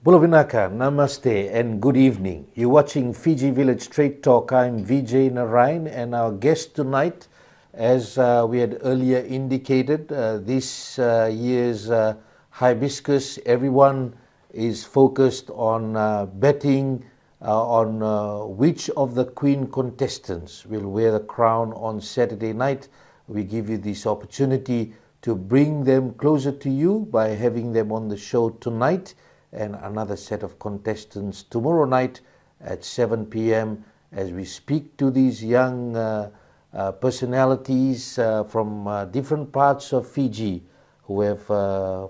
Bulavinaka, namaste and good evening. You're watching Fiji Village Straight Talk. I'm Vijay Narayan, and our guest tonight, as we had earlier indicated, this year's Hibiscus, everyone is focused on betting on which of the Queen contestants will wear the crown on Saturday night. We give you this opportunity to bring them closer to you by having them on the show tonight, and another set of contestants tomorrow night at 7 p.m. as we speak to these young personalities from different parts of Fiji who have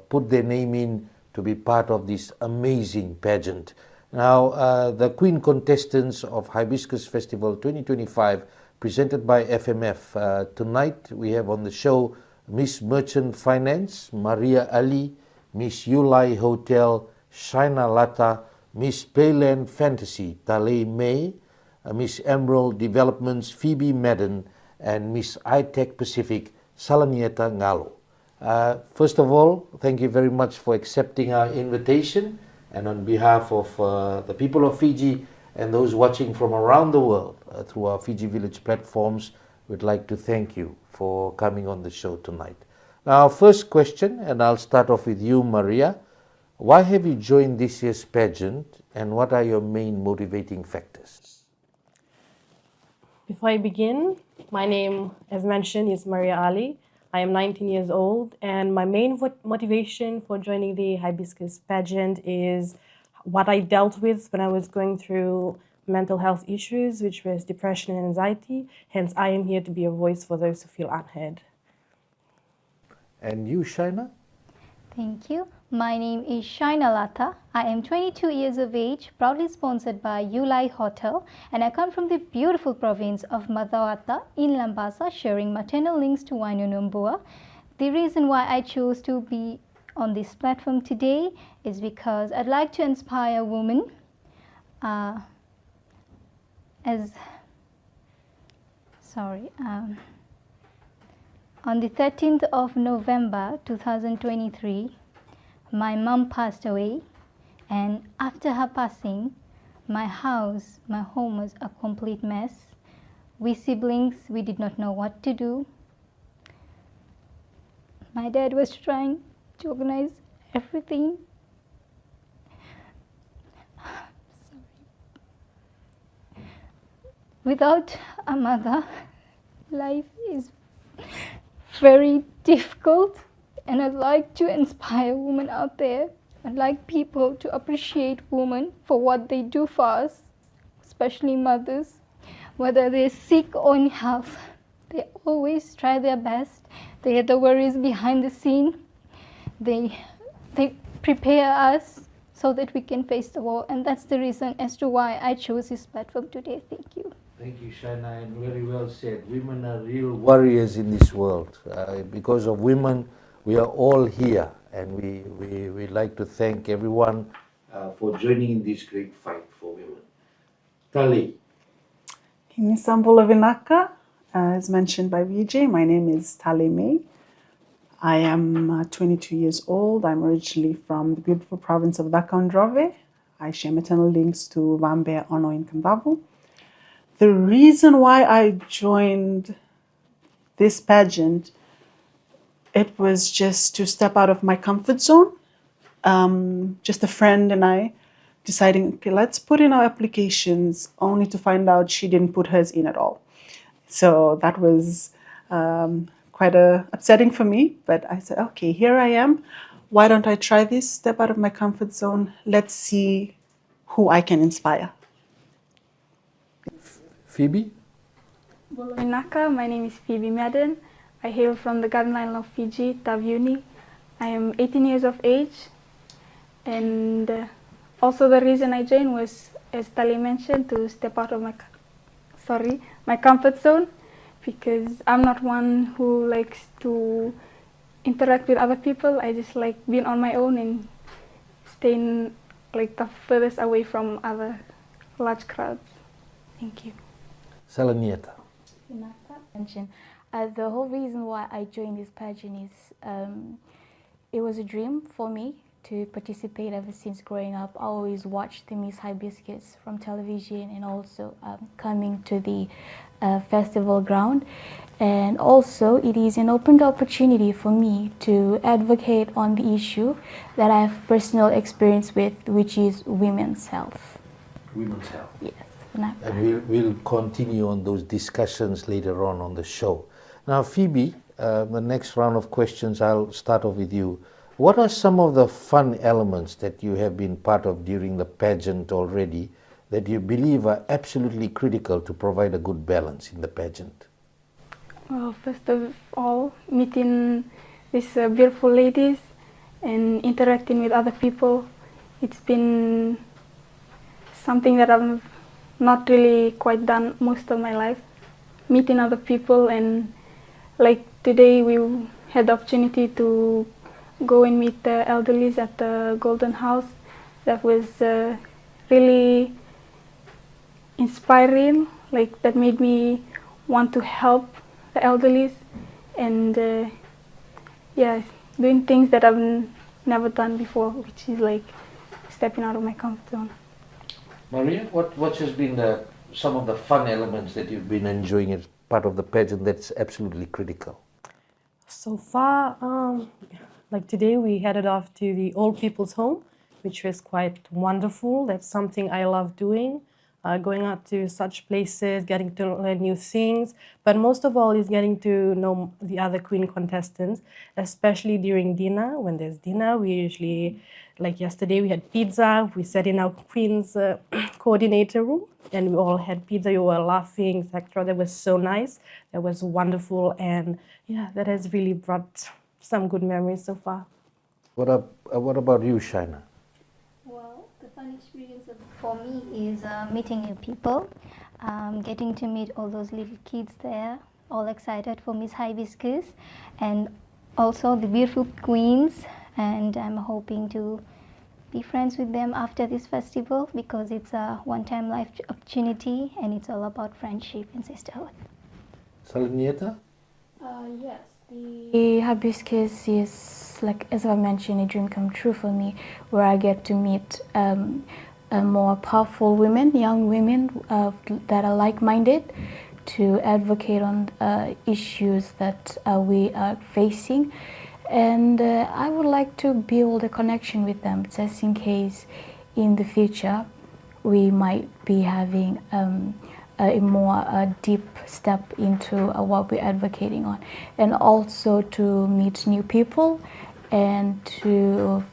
put their name in to be part of this amazing pageant. Now, the Queen contestants of Hibiscus Festival 2025, presented by FMF. Tonight we have on the show Miss Merchant Finance, Maria Ali, Miss Yulai Hotel, Shina Lata, Miss Payland Fantasy, Talle May, Miss Emerald Developments, Phoebe Madden, and Miss iTech Pacific, Salanieta Ngalo. First of all, thank you very much for accepting our invitation, and on behalf of the people of Fiji and those watching from around the world through our Fiji Village platforms, we'd like to thank you for coming on the show tonight. Now, first question, and I'll start off with you, Maria. Why have you joined this year's pageant, and what are your main motivating factors? Before I begin, my name, as mentioned, is Maria Ali. I am 19 years old, and my main motivation for joining the Hibiscus pageant is what I dealt with when I was going through mental health issues, which was depression and anxiety. Hence, I am here to be a voice for those who feel unheard. And you, Shina? Thank you. My name is Shina Lata. I am 22 years of age, proudly sponsored by Yulai Hotel, and I come from the beautiful province of Madawata in Lambasa, sharing maternal links to Wainunumbua. The reason why I chose to be on this platform today is because I'd like to inspire women on the 13th of November 2023, my mom passed away, and after her passing, my home was a complete mess. We siblings, we did not know what to do. My dad was trying to organize everything. Without a mother, life is very difficult, and I'd like to inspire women out there. I'd like people to appreciate women for what they do for us, especially mothers. Whether they're sick or in health, they always try their best. They are the worries behind the scene. They prepare us so that we can face the war, and that's the reason as to why I chose this platform today. Thank you. Thank you, Shina, and very well said. Women are real warriors in this world. Because of women, we are all here, and we like to thank everyone for joining in this great fight for women. Talle. Bulavinaka, as mentioned by Vijay, my name is Talle May. I am 22 years old. I'm originally from the beautiful province of Dakandrove. I share maternal links to Vambea Ono in Kambavu. The reason why I joined this pageant, it was just to step out of my comfort zone. Just a friend and I deciding, okay, let's put in our applications, only to find out she didn't put hers in at all. So that was quite upsetting for me, but I said, okay, here I am. Why don't I try this? Step out of my comfort zone. Let's see who I can inspire. Phoebe? Bulavinaka, my name is Phoebe Madden. I hail from the Garden Island of Fiji, Tabuya. I am 18 years of age, and also the reason I joined was, as Talle mentioned, to step out of my comfort zone, because I'm not one who likes to interact with other people. I just like being on my own and staying like the furthest away from other large crowds. Thank you. Salanieta. The whole reason why I joined this pageant is it was a dream for me to participate ever since growing up. I always watched the Miss Hibiscus from television and also coming to the festival ground. And also it is an open opportunity for me to advocate on the issue that I have personal experience with, which is women's health. Women's health. Yes. And we'll continue on those discussions later on the show. Now, Phoebe, the next round of questions, I'll start off with you. What are some of the fun elements that you have been part of during the pageant already that you believe are absolutely critical to provide a good balance in the pageant? Well, first of all, meeting these beautiful ladies and interacting with other people. It's been something that I've not really quite done most of my life. Meeting other people, and like today we had the opportunity to go and meet the elderlies at the Golden House. That was really inspiring, like that made me want to help the elderlies and yeah, doing things that I've never done before, which is like stepping out of my comfort zone. Maria, what has been some of the fun elements that you've been enjoying as part of the pageant that's absolutely critical? So far, like today we headed off to the old people's home, which was quite wonderful. That's something I love doing, going out to such places, getting to learn new things. But most of all is getting to know the other queen contestants, especially during dinner. When there's dinner, we usually, like yesterday, we had pizza. We sat in our queen's coordinator room and we all had pizza. We were laughing, etc. That was so nice. That was wonderful. And yeah, that has really brought some good memories so far. What about you, Shina? Well, the fun experience for me is meeting new people, getting to meet all those little kids there, all excited for Miss Hibiscus, and also the beautiful queens. And I'm hoping to be friends with them after this festival because it's a one-time life opportunity and it's all about friendship and sisterhood. Salanieta? Yes, the Hibiscus is, like as I mentioned, a dream come true for me, where I get to meet more powerful women, young women that are like-minded, to advocate on issues that we are facing. And I would like to build a connection with them, just in case in the future we might be having a more deep step into what we're advocating on. And also to meet new people and to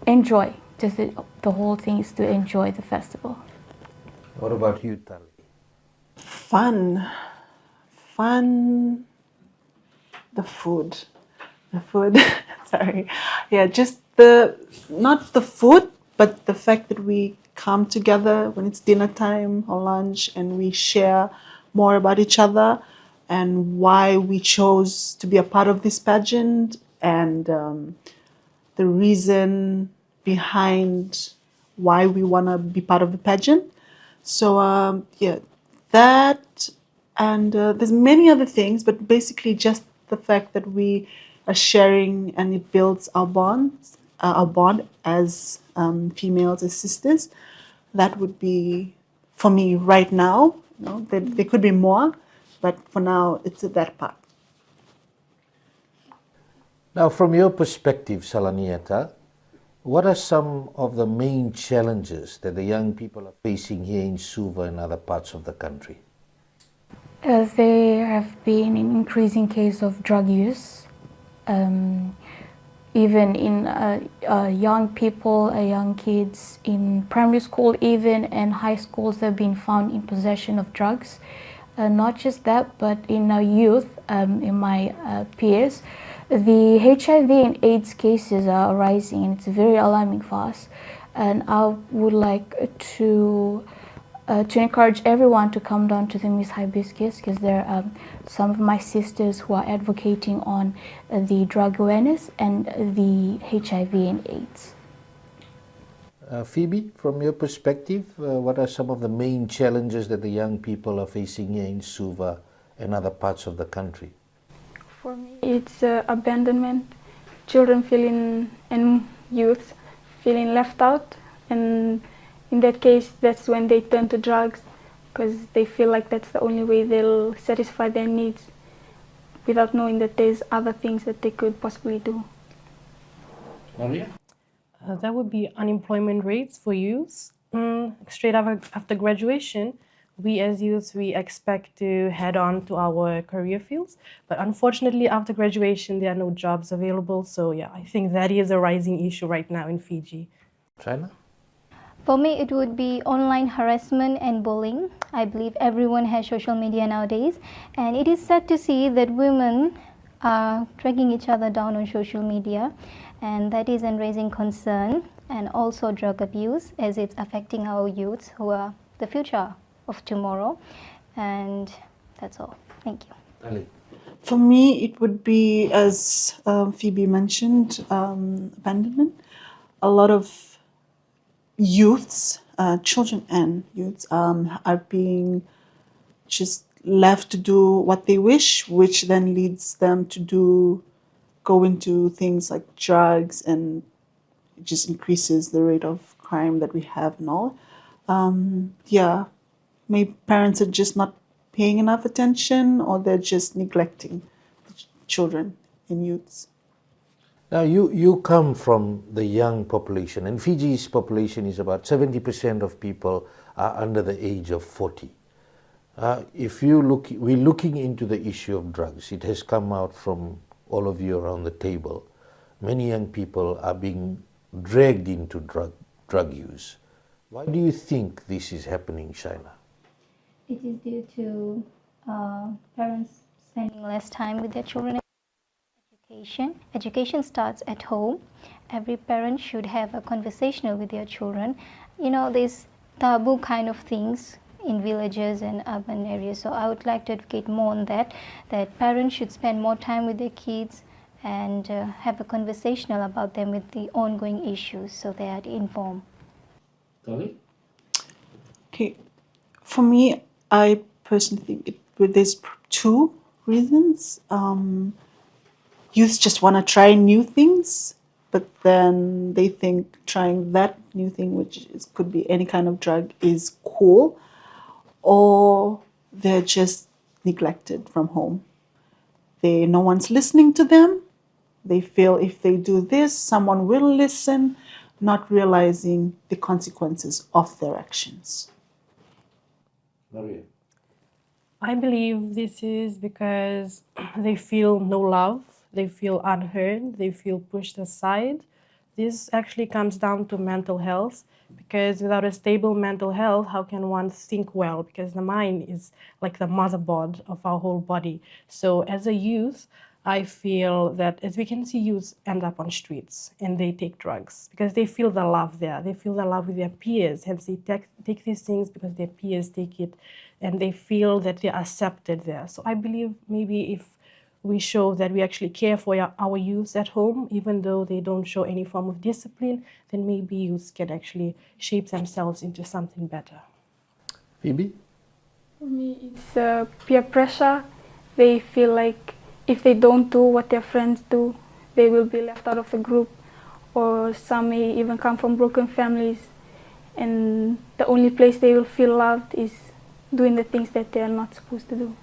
enjoy, just the whole thing is to enjoy the festival. What about you, Talle? Fun. The food. Sorry. Yeah, just not the food, but the fact that we come together when it's dinner time or lunch and we share more about each other and why we chose to be a part of this pageant and the reason behind why we want to be part of the pageant. So yeah, that, and there's many other things, but basically just the fact that we are sharing and it builds our bonds, our bond as females, as sisters. That would be, for me right now, there could be more, but for now it's that part. Now, from your perspective, Salanieta, what are some of the main challenges that the young people are facing here in Suva and other parts of the country? There have been an increasing case of drug use, even in young people, young kids in primary school even, and high schools have been found in possession of drugs. Not just that, but in our youth, in my peers, the HIV and AIDS cases are rising, and it's very alarming for us. And I would like to encourage everyone to come down to the Miss Hibiscus, because there are some of my sisters who are advocating on the drug awareness and the HIV and AIDS. Phoebe, from your perspective, what are some of the main challenges that the young people are facing here in Suva and other parts of the country? For me, it's abandonment, children and youth feeling left out, and in that case that's when they turn to drugs because they feel like that's the only way they'll satisfy their needs without knowing that there's other things that they could possibly do. Maria? That would be unemployment rates for youths. Straight after graduation, we as youths, we expect to head on to our career fields. But unfortunately, after graduation, there are no jobs available. So yeah, I think that is a rising issue right now in Fiji. China? For me, it would be online harassment and bullying. I believe everyone has social media nowadays, and it is sad to see that women are dragging each other down on social media, and that is raising concern, and also drug abuse, as it's affecting our youths who are the future of tomorrow. And that's all. Thank you. Talle? For me, it would be, as Phoebe mentioned, abandonment. A lot of youths, children and youths, are being just left to do what they wish, which then leads them to go into things like drugs, and it just increases the rate of crime that we have and all. Maybe parents are just not paying enough attention, or they're just neglecting the children and youths. Now, you come from the young population, and Fiji's population is about 70% of people are under the age of 40. If we're looking into the issue of drugs, it has come out from all of you around the table. Many young people are being dragged into drug use. Why do you think this is happening, Shina? It is due to parents spending less time with their children. Education starts at home. Every parent should have a conversation with their children. You know, these taboo kind of things in villages and urban areas. So I would like to advocate more on that parents should spend more time with their kids and have a conversation about them with the ongoing issues so they are informed. Talle? Okay, for me, I personally think there's two reasons. Youth just want to try new things, but then they think trying that new thing, which could be any kind of drug, is cool, or they're just neglected from home. No one's listening to them. They feel if they do this, someone will listen, not realizing the consequences of their actions. Maria? I believe this is because they feel no love, they feel unheard, they feel pushed aside. This actually comes down to mental health, because without a stable mental health, how can one think well? Because the mind is like the motherboard of our whole body. So as a youth, I feel that, as we can see, youths end up on streets and they take drugs because they feel the love there. They feel the love with their peers, hence they take these things because their peers take it, and they feel that they are accepted there. So I believe maybe if we show that we actually care for our youths at home, even though they don't show any form of discipline, then maybe youths can actually shape themselves into something better. Phoebe? For me, it's peer pressure. They feel like if they don't do what their friends do, they will be left out of the group, or some may even come from broken families, and the only place they will feel loved is doing the things that they are not supposed to do.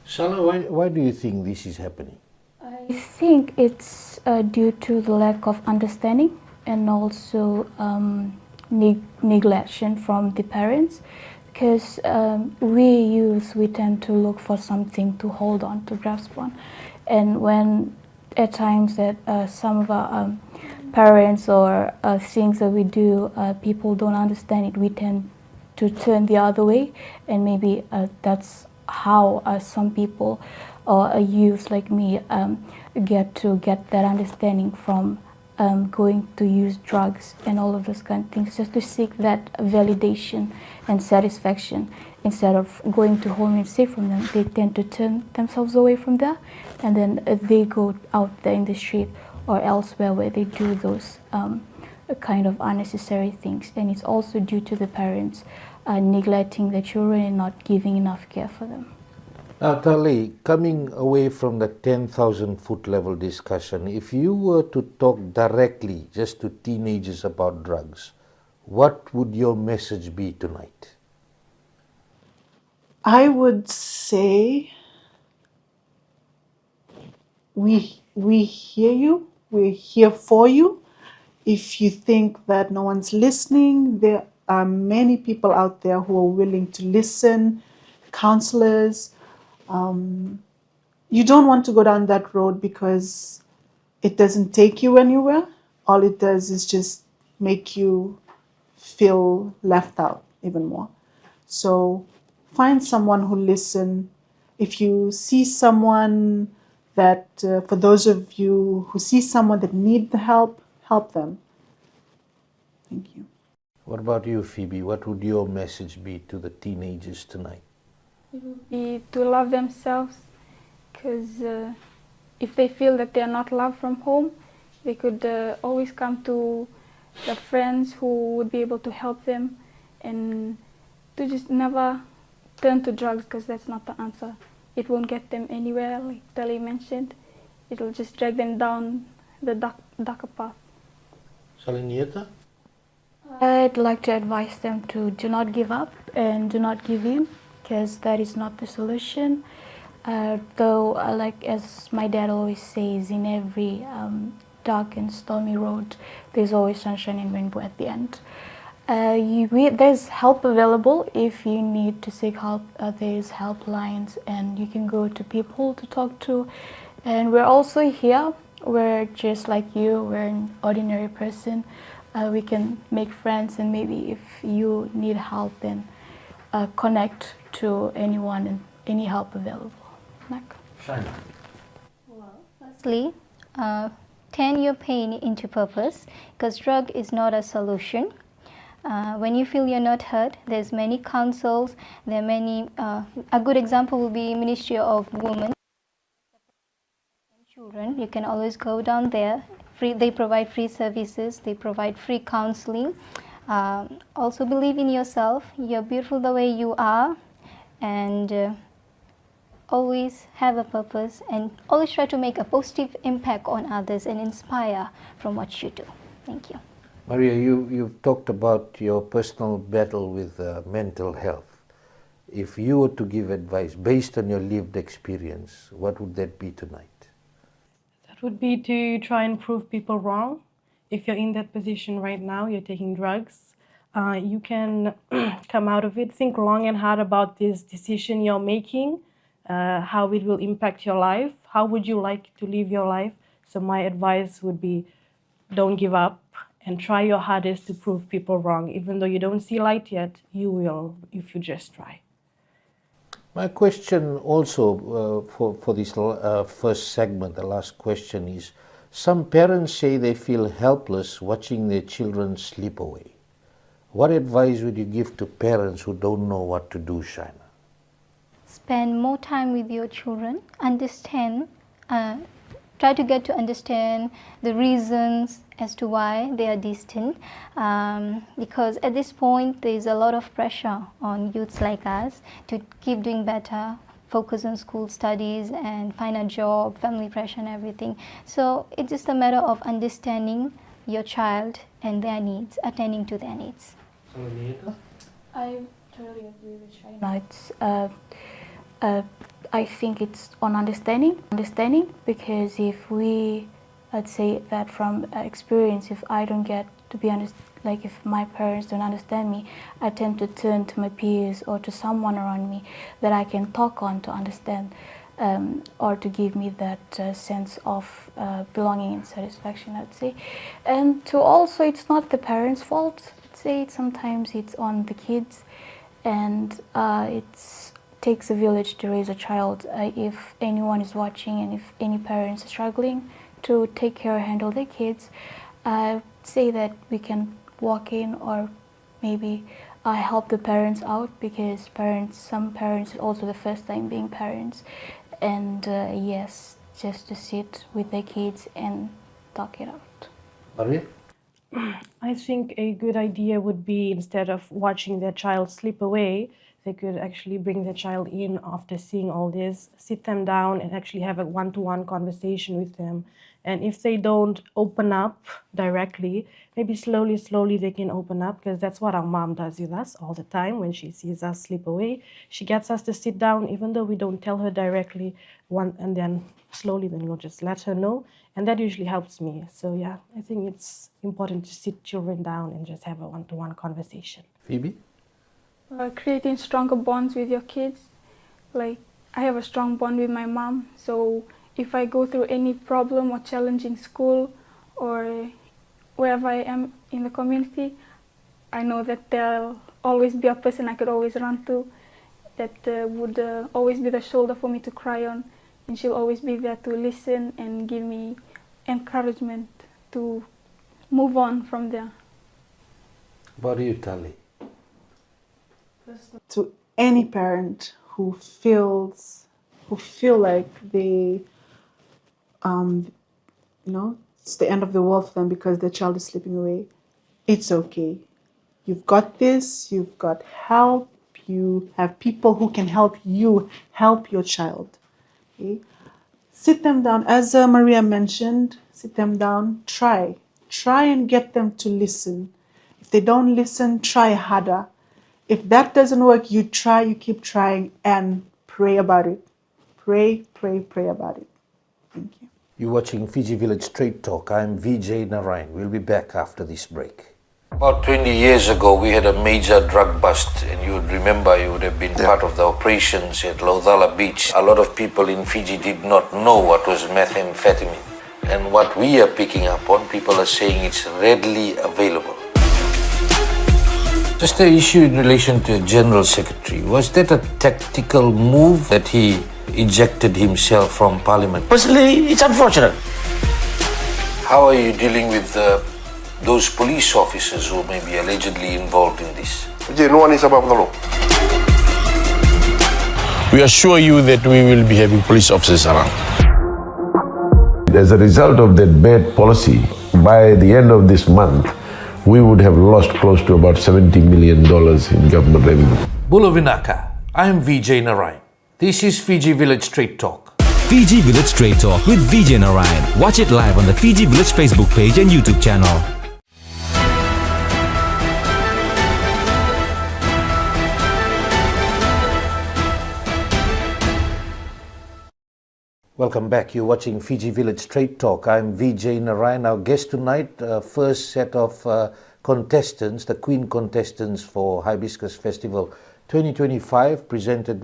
Sala, why do you think this is happening? I think it's due to the lack of understanding and also neglection from the parents, because we youth, we tend to look for something to hold on, to grasp on, and when at times that some of our parents or things that we do, people don't understand it, we tend to turn the other way, and maybe that's how some people or a youth like me get that understanding from going to use drugs and all of those kind of things, just to seek that validation and satisfaction. Instead of going to home and safe from them, they tend to turn themselves away from there, and then they go out there in the street or elsewhere where they do those kind of unnecessary things. And it's also due to the parents neglecting the children and not giving enough care for them. Now, Talle, coming away from the 10,000 foot level discussion, if you were to talk directly just to teenagers about drugs, what would your message be tonight? I would say we hear you. We're here for you. If you think that no one's listening, there are many people out there who are willing to listen, counselors. You don't want to go down that road because it doesn't take you anywhere. All it does is just make you feel left out even more. So find someone who listen. If you see someone that, for those of you who see someone that need the help them. Thank you. What about you, Phoebe? What would your message be to the teenagers tonight? It would be to love themselves, because if they feel that they are not loved from home, they could always come to the friends who would be able to help them, and to just never turn to drugs, because that's not the answer. It won't get them anywhere, like Talle mentioned. It'll just drag them down the darker path. Salinieta? I'd like to advise them to do not give up and do not give in, because that is not the solution. Though, like as my dad always says, in every dark and stormy road, there's always sunshine and rainbow at the end. There's help available if you need to seek help. There's helplines, and you can go to people to talk to. And we're also here. We're just like you. We're an ordinary person. We can make friends, and maybe if you need help, then connect to anyone and any help available. Shina. Firstly, turn your pain into purpose, because drug is not a solution. When you feel you're not heard, there's many councils, there are many, a good example will be Ministry of Women and Children. You can always go down there. They provide free services, they provide free counseling. Also believe in yourself, you're beautiful the way you are, and always have a purpose, and always try to make a positive impact on others and inspire from what you do. Thank you. Maria, you've talked about your personal battle with mental health. If you were to give advice based on your lived experience, what would that be tonight? That would be to try and prove people wrong. If you're in that position right now, you're taking drugs, you can come out of it. Think long and hard about this decision you're making, how it will impact your life, how would you like to live your life. So my advice would be, don't give up and try your hardest to prove people wrong. Even though you don't see light yet, you will if you just try. My question also for this first segment, the last question is, some parents say they feel helpless watching their children slip away. What advice would you give to parents who don't know what to do, Shina? Spend more time with your children, understand, try to get to understand the reasons as to why they are distant, because at this point there is a lot of pressure on youths like us to keep doing better, focus on school studies and find a job, family pressure and everything. So it's just a matter of understanding your child and their needs, attending to their needs. I totally agree with Shina. I think it's on understanding, because if I'd say that from experience, if I don't get to be like if my parents don't understand me, I tend to turn to my peers or to someone around me that I can talk on to understand, or to give me that sense of belonging and satisfaction, I'd say. And to also, it's not the parents' fault. I'd say sometimes it's on the kids, and it takes a village to raise a child. If anyone is watching and if any parents are struggling to take care or handle their kids, say that we can walk in or maybe help the parents out, because some parents are also the first time being parents, and yes, just to sit with their kids and talk it out. Maria? I think a good idea would be, instead of watching their child slip away, they could actually bring their child in after seeing all this, sit them down and actually have a one-to-one conversation with them. And if they don't open up directly, maybe slowly they can open up, because that's what our mom does with us all the time. When she sees us slip away, she gets us to sit down, even though we don't tell her directly, and then slowly then we'll just let her know. And that usually helps me. So yeah, I think it's important to sit children down and just have a one-to-one conversation. Phoebe? Creating stronger bonds with your kids. Like, I have a strong bond with my mom, so if I go through any problem or challenging school or wherever I am in the community, I know that there'll always be a person I could always run to that would always be the shoulder for me to cry on, and she'll always be there to listen and give me encouragement to move on from there. What about you, Talle? To any parent who feel like they, it's the end of the world for them because their child is slipping away, it's okay. You've got this, you've got help, you have people who can help you help your child. Okay? Sit them down, as Maria mentioned, sit them down, try and get them to listen. If they don't listen, try harder. If that doesn't work, you keep trying and pray about it. Pray about it. Thank you. You're watching Fiji Village Straight Talk. I'm Vijay Narayan. We'll be back after this break. About 20 years ago, we had a major drug bust, and you would remember, you would have been part of the operations at Laudala Beach. A lot of people in Fiji did not know what was methamphetamine. And what we are picking up on, people are saying it's readily available. Just the issue in relation to General Secretary, was that a tactical move that he ejected himself from Parliament? Personally, it's unfortunate. How are you dealing with those police officers who may be allegedly involved in this? No one is above the law. We assure you that we will be having police officers around. As a result of that bad policy, by the end of this month, we would have lost close to about $70 million in government revenue. Bula Vinaka, I am Vijay Narayan. This is Fiji Village Straight Talk. Fiji Village Straight Talk with Vijay Narayan. Watch it live on the Fiji Village Facebook page and YouTube channel. Welcome back. You're watching Fiji Village Straight Talk. I'm Vijay Narayan. Our guest tonight, first set of contestants, the Queen Contestants for Hibiscus Festival 2025, presented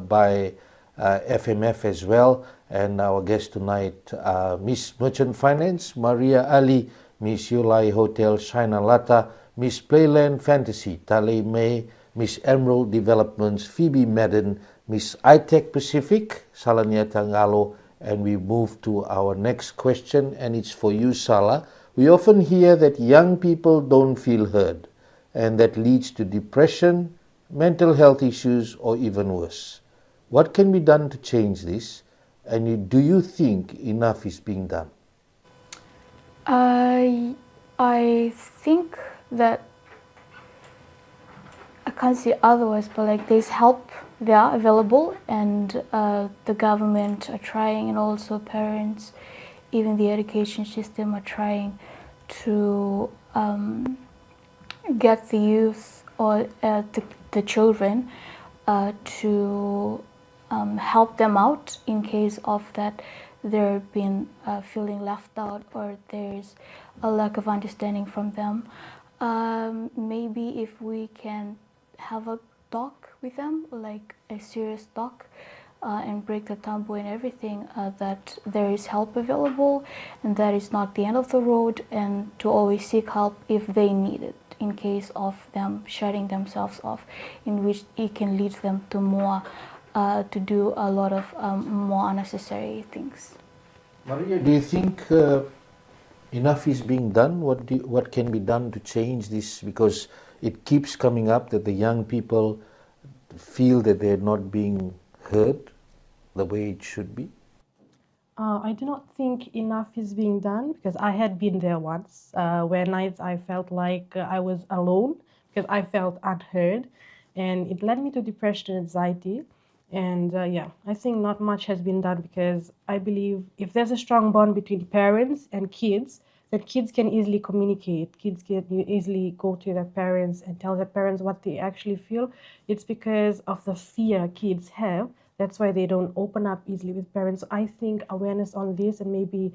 by FMF as well. And our guest tonight, Miss Merchant Finance, Maria Ali, Miss Yulai Hotel, Shina Lata, Miss Playland Fantasy, Talle May, Miss Emerald Developments, Phoebe Madden, Miss iTech Pacific, Salana Tangalo. And we move to our next question, and it's for you, Sala. We often hear that young people don't feel heard, and that leads to depression, mental health issues, or even worse. What can be done to change this, and do you think enough is being done? I think that I can't say otherwise, but like there's help there available, and the government are trying, and also parents, even the education system are trying to get the youth or the children to help them out in case of that they're been feeling left out or there's a lack of understanding from them. Maybe if we can have a talk with them, like a serious talk, and break the taboo and everything, that there is help available and that is not the end of the road, and to always seek help if they need it in case of them shutting themselves off, in which it can lead them to more, to do a lot of more unnecessary things. Maria, do you think enough is being done? What can be done to change this? Because it keeps coming up that the young people feel that they're not being heard the way it should be. I do not think enough is being done, because I had been there once where nights I felt like I was alone because I felt unheard. and it led me to depression and anxiety. And yeah, I think not much has been done, because I believe if there's a strong bond between parents and kids, that kids can easily communicate. Kids can easily go to their parents and tell their parents what they actually feel. It's because of the fear kids have. That's why they don't open up easily with parents. So I think awareness on this, and maybe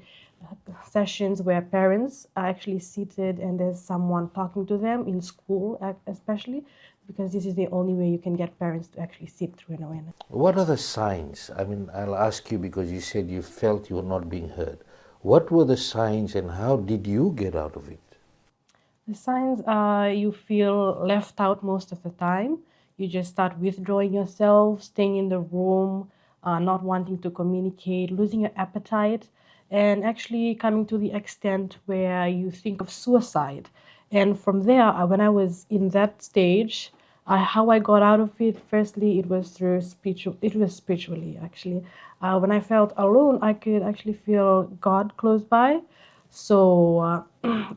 sessions where parents are actually seated and there's someone talking to them in school, especially, because this is the only way you can get parents to actually sit through an awareness. What are the signs? I mean, I'll ask you because you said you felt you were not being heard. What were the signs and how did you get out of it? The signs are you feel left out most of the time. You just start withdrawing yourself, staying in the room, not wanting to communicate, losing your appetite, and actually coming to the extent where you think of suicide. And from there, when I was in that stage, how I got out of it, firstly, it was through spiritually, actually. When I felt alone, I could actually feel God close by. So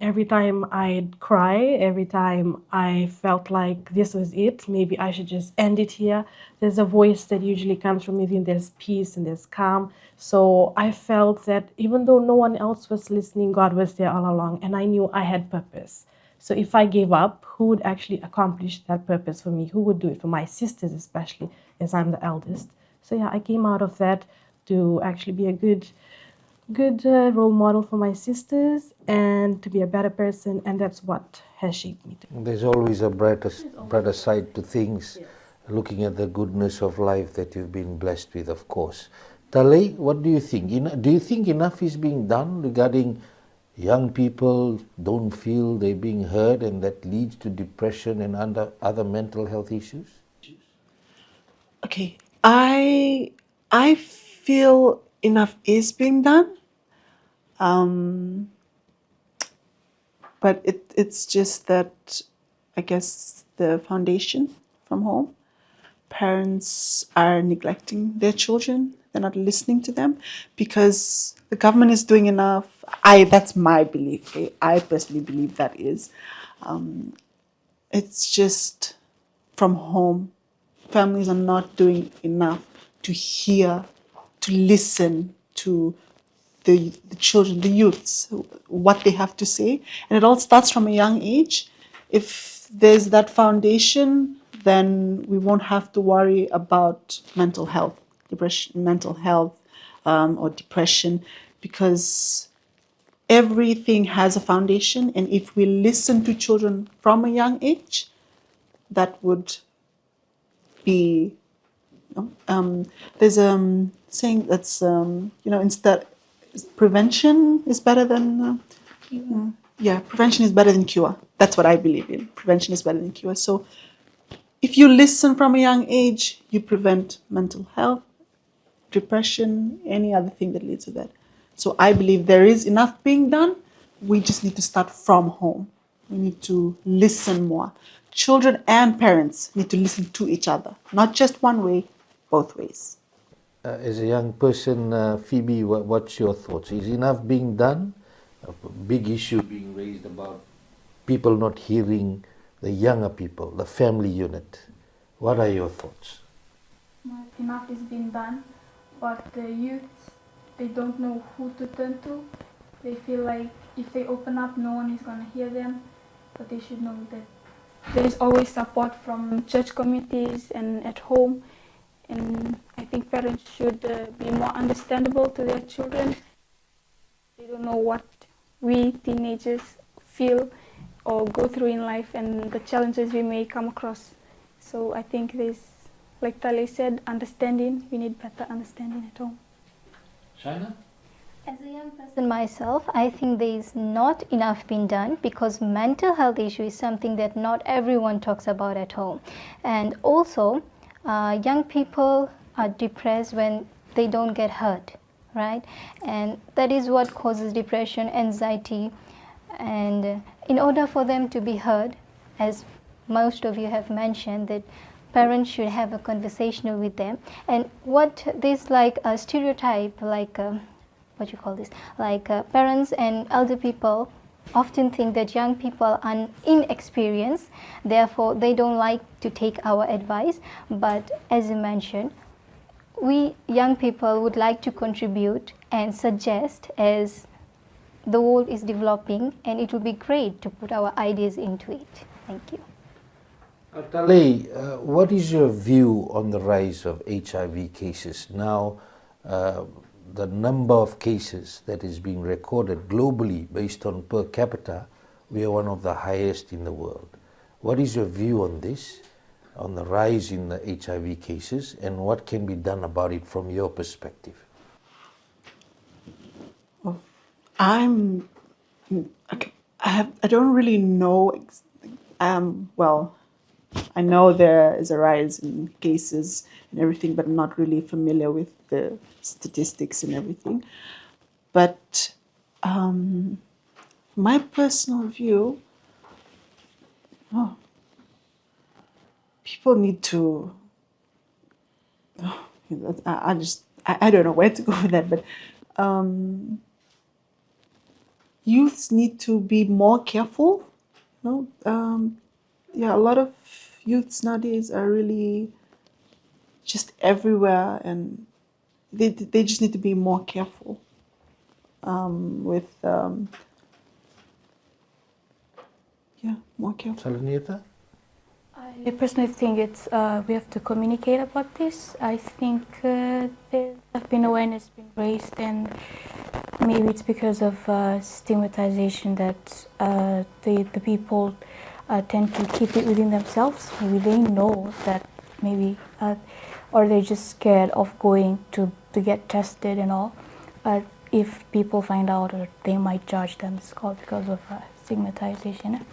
every time I'd cry, every time I felt like this was it, maybe I should just end it here, there's a voice that usually comes from within. There's peace and there's calm. So I felt that even though no one else was listening, God was there all along, and I knew I had purpose. So if I gave up, who would actually accomplish that purpose for me? Who would do it for my sisters, especially, as I'm the eldest? So yeah, I came out of that to actually be a good role model for my sisters and to be a better person, and that's what has shaped me. There's always a brighter side to things, yes. Looking at the goodness of life that you've been blessed with, of course. Talle, what do you think? Do you think enough is being done regarding young people don't feel they're being heard, and that leads to depression and other mental health issues? Okay, I feel enough is being done, but it's just that I guess the foundation from home, parents are neglecting their children. They're not listening to them because the government is doing enough. That's my belief. I personally believe that is. It's just from home. Families are not doing enough to hear, to listen to the children, the youths, what they have to say. And it all starts from a young age. If there's that foundation, then we won't have to worry about mental health, or depression, because everything has a foundation. And if we listen to children from a young age, that would be, there's a saying that's, instead, prevention is better than, prevention is better than cure. That's what I believe in. Prevention is better than cure. So if you listen from a young age, you prevent mental health, depression, any other thing that leads to that. So I believe there is enough being done. We just need to start from home. We need to listen more. Children and parents need to listen to each other, not just one way, both ways. As a young person, Phoebe, what's your thoughts? Is enough being done? A big issue being raised about people not hearing the younger people, the family unit. What are your thoughts? Not enough is being done, but the youth, they don't know who to turn to. They feel like if they open up, no one is going to hear them, but they should know that there is always support from church communities and at home. And I think parents should be more understandable to their children. They don't know what we teenagers feel or go through in life and the challenges we may come across. So I think there's, like Talle said, understanding. We need better understanding at home. Shina? As a young person myself, I think there is not enough being done because mental health issue is something that not everyone talks about at home. And also, young people are depressed when they don't get heard, right? And that is what causes depression, anxiety. And in order for them to be heard, as most of you have mentioned, that parents should have a conversation with them. And what this like a stereotype, like what you call this, like parents and elder people often think that young people are inexperienced, therefore they don't like to take our advice. But as you mentioned, we young people would like to contribute and suggest as the world is developing, and it would be great to put our ideas into it. Thank you. Talle, what is your view on the rise of HIV cases? Now, the number of cases that is being recorded globally based on per capita, we are one of the highest in the world. What is your view on this, on the rise in the HIV cases, and what can be done about it from your perspective? Well, I don't really know. Well, I know there is a rise in cases and everything, but I'm not really familiar with the statistics and everything. But my personal view, people need to. I don't know where to go with that, but youths need to be more careful. A lot of youths nowadays are really just everywhere, and they just need to be more careful more careful. Salana? I personally think it's we have to communicate about this. I think there have been awareness being raised, and maybe it's because of stigmatization that the people tend to keep it within themselves. Maybe they know that maybe, or they're just scared of going to get tested and all. If people find out, or they might judge them, it's called because of stigmatization.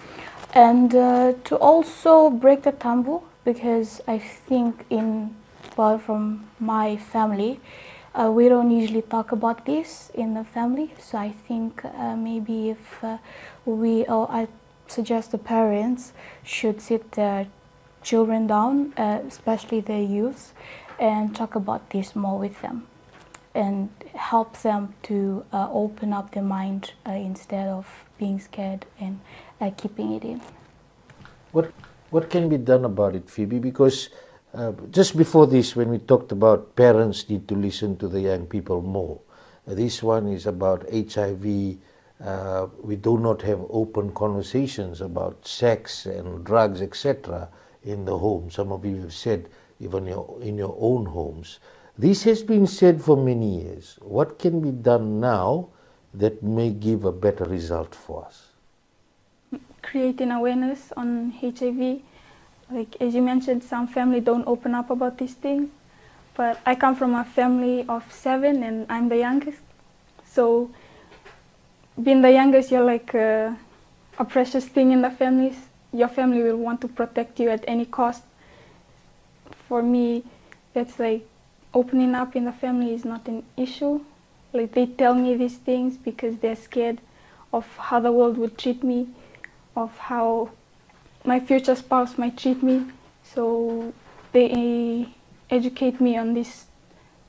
And to also break the taboo, because I think from my family, we don't usually talk about this in the family. So I think maybe if I suggest the parents should sit their children down, especially their youth, and talk about this more with them, and help them to open up their mind instead of being scared and keeping it in. What can be done about it, Phoebe? Because just before this, when we talked about parents need to listen to the young people more, this one is about HIV. We do not have open conversations about sex and drugs, etc. in the home. Some of you have said even in your own homes. This has been said for many years. What can be done now that may give a better result for us? Creating awareness on HIV. Like as you mentioned, some family don't open up about these things. But I come from a family of 7 and I'm the youngest. So being the youngest, you're like a precious thing in the families. Your family will want to protect you at any cost. For me, that's like opening up in the family is not an issue. Like they tell me these things because they're scared of how the world would treat me, of how my future spouse might treat me. So they educate me on this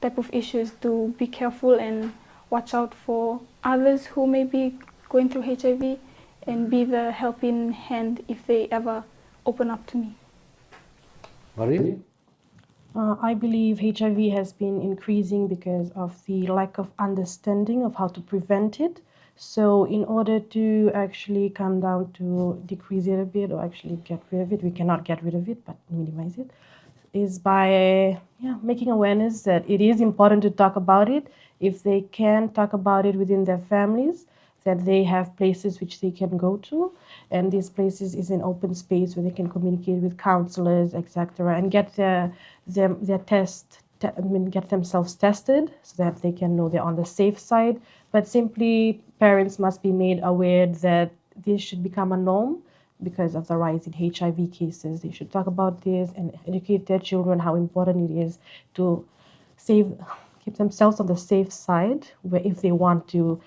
type of issues to be careful and watch out for others who may be going through HIV and be the helping hand if they ever open up to me. Maria? I believe HIV has been increasing because of the lack of understanding of how to prevent it. So in order to actually come down to decrease it a bit or actually get rid of it, we cannot get rid of it, but minimize it, is by making awareness that it is important to talk about it. If they can talk about it within their families, that they have places which they can go to, and these places is an open space where they can communicate with counselors, etc., and get get themselves tested so that they can know they're on the safe side. But simply, parents must be made aware that this should become a norm because of the rise in HIV cases. They should talk about this and educate their children how important it is to keep themselves on the safe side, where if they want to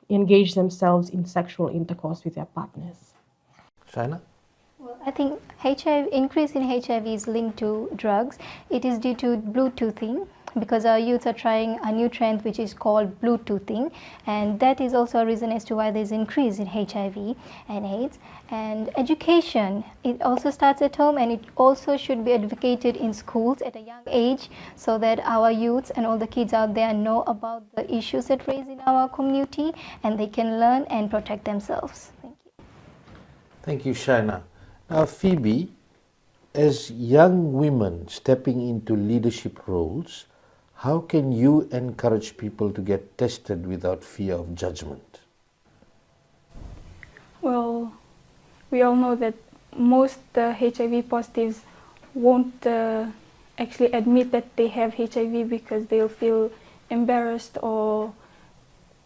engage themselves in sexual intercourse with their partners. Shina? Well, I think increase in HIV is linked to drugs. It is due to Bluetoothing, because our youths are trying a new trend which is called Bluetoothing, and that is also a reason as to why there's increase in HIV and AIDS. And education, it also starts at home, and it also should be advocated in schools at a young age, so that our youths and all the kids out there know about the issues that raise in our community, and they can learn and protect themselves. Thank you. Thank you, Shina. Now, Phoebe, as young women stepping into leadership roles, how can you encourage people to get tested without fear of judgment? Well, we all know that most HIV positives won't actually admit that they have HIV because they'll feel embarrassed, or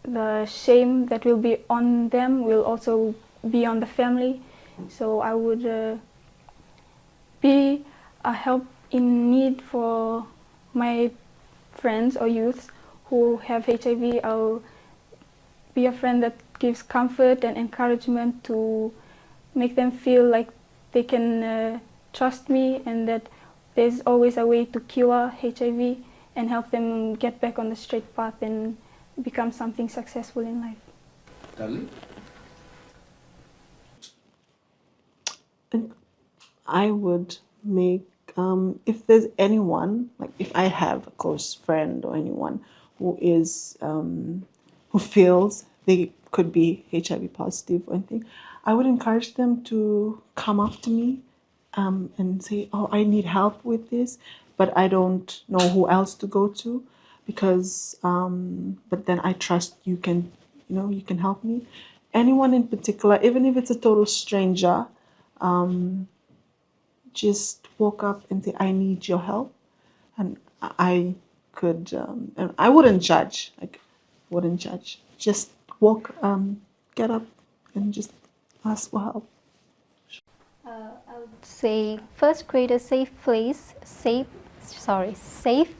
the shame that will be on them will also be on the family. So I would be a help in need for my friends or youths who have HIV. I'll be a friend that gives comfort and encouragement to make them feel like they can trust me, and that there's always a way to cure HIV and help them get back on the straight path and become something successful in life. Talle? I would make, if there's anyone, like if I have a close friend or anyone who is, who feels they could be HIV positive or anything, I would encourage them to come up to me and say, oh, I need help with this, but I don't know who else to go to, because, but then I trust you can, you can help me. Anyone in particular, even if it's a total stranger, just walk up and say, I need your help. And I could, and I wouldn't judge, Just walk, get up and just ask for help. I would say first create a safe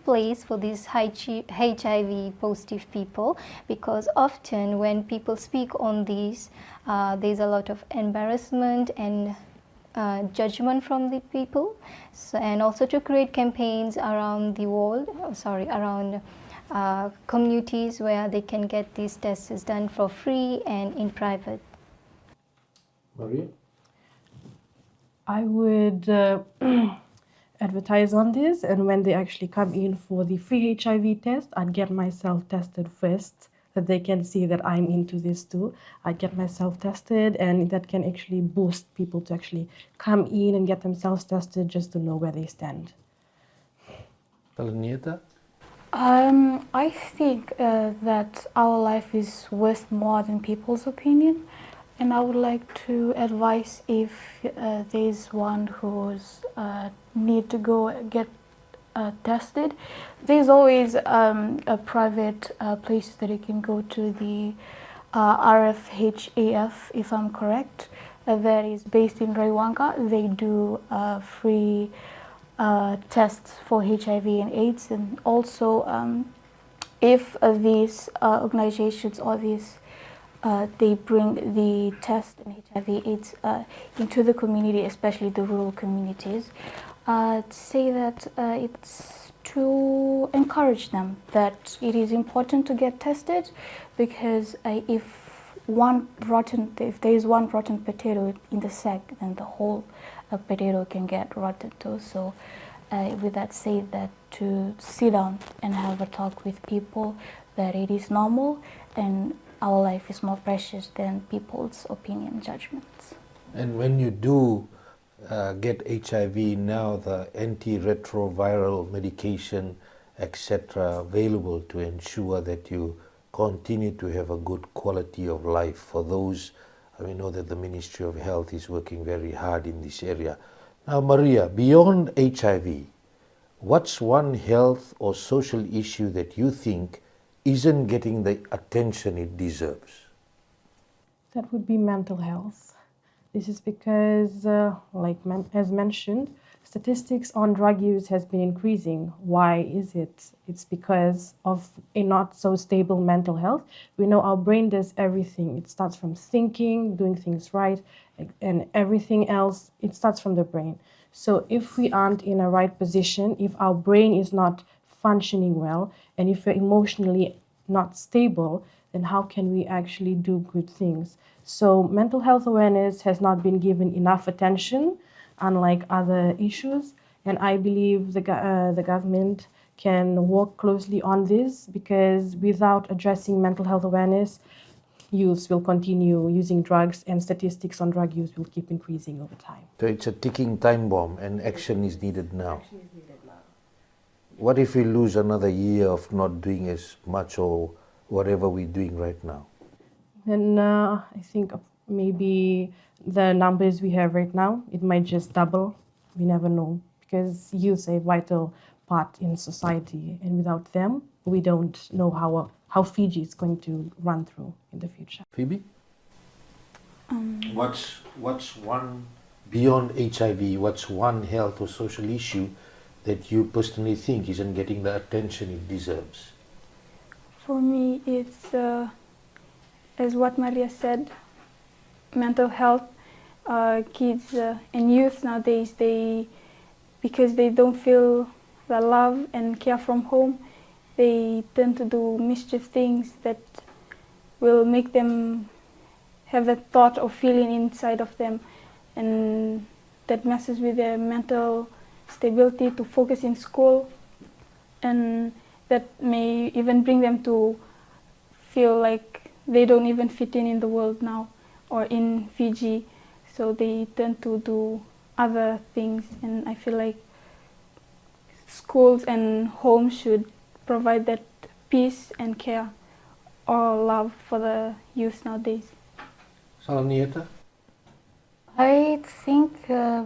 place for these HIV positive people, because often when people speak on these, there's a lot of embarrassment and judgment from the people. So, and also to create campaigns around the world, around communities where they can get these tests done for free and in private. Maria? I would advertise on this, and when they actually come in for the free HIV test, I'd get myself tested first, that they can see that I'm into this too. I'd get myself tested, and that can actually boost people to actually come in and get themselves tested just to know where they stand. Talanieta? I think that our life is worth more than people's opinion, and I would like to advise, if there's one who's need to go get tested, there's always a private places that you can go to, the RFHAF, if I'm correct, that is based in Raiwanka. They do free tests for HIV and AIDS, and also if these organizations or these they bring the test and HIV AIDS into the community, especially the rural communities, to say that it's to encourage them that it is important to get tested, because if there is one rotten potato in the sack, then the whole potato can get rotten too. So with that said, that to sit down and have a talk with people, that it is normal and our life is more precious than people's opinion judgments. And when you do get HIV now, the antiretroviral medication, etc., available to ensure that you continue to have a good quality of life for those. We know that the Ministry of Health is working very hard in this area. Now, Maria, beyond HIV, what's one health or social issue that you think isn't getting the attention it deserves? That would be mental health. This is because, as mentioned, statistics on drug use has been increasing. Why is it? It's because of a not so stable mental health. We know our brain does everything. It starts from thinking, doing things right, and everything else, it starts from the brain. So if we aren't in a right position, if our brain is not functioning well, and if we're emotionally not stable, then how can we actually do good things? So mental health awareness has not been given enough attention, unlike other issues, and I believe the government can work closely on this, because without addressing mental health awareness, youths will continue using drugs, and statistics on drug use will keep increasing over time. So it's a ticking time bomb, and action is needed now. What if we lose another year of not doing as much or whatever we're doing right now? And I think maybe the numbers we have right now, it might just double. We never know, because youth are a vital part in society, and without them, we don't know how Fiji is going to run through in the future. Phoebe? What's one, beyond HIV, what's one health or social issue that you personally think isn't getting the attention it deserves? For me, it's, as what Maria said, mental health. Kids and youth nowadays, because they don't feel the love and care from home, they tend to do mischief things that will make them have that thought or feeling inside of them, and that messes with their mental stability to focus in school, and that may even bring them to feel like they don't even fit in the world now or in Fiji, so they tend to do other things. And I feel like schools and homes should provide that peace and care or love for the youth nowadays. Salanieta? I think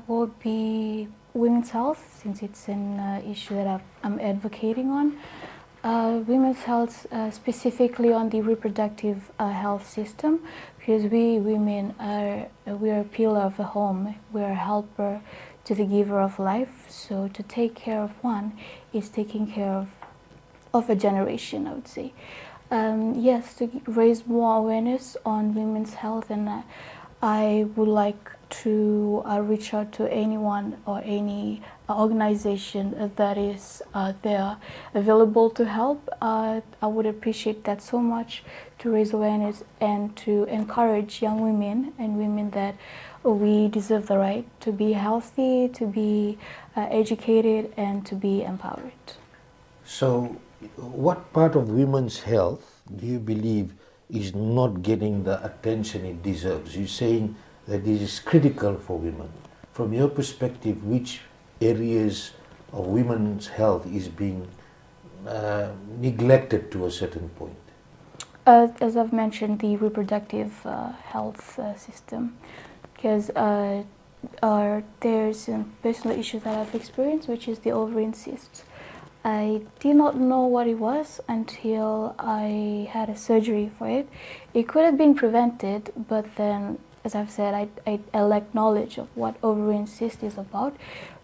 would be women's health, since it's an issue that I'm advocating on. Women's health, specifically on the reproductive health system, because we women are a pillar of the home. We're a helper to the giver of life. So to take care of one is taking care of a generation, I would say. Yes, to raise more awareness on women's health, and I would like to reach out to anyone or any organization that is there available to help. I would appreciate that so much, to raise awareness and to encourage young women and women that we deserve the right to be healthy, to be educated, and to be empowered. So what part of women's health do you believe is not getting the attention it deserves? You're saying that this is critical for women. From your perspective, which areas of women's health is being neglected to a certain point? As I've mentioned, the reproductive health system, because there's a personal issue that I've experienced, which is the ovarian cyst. I did not know what it was until I had a surgery for it. It could have been prevented, but then, as I've said, I lack knowledge of what ovarian cyst is about.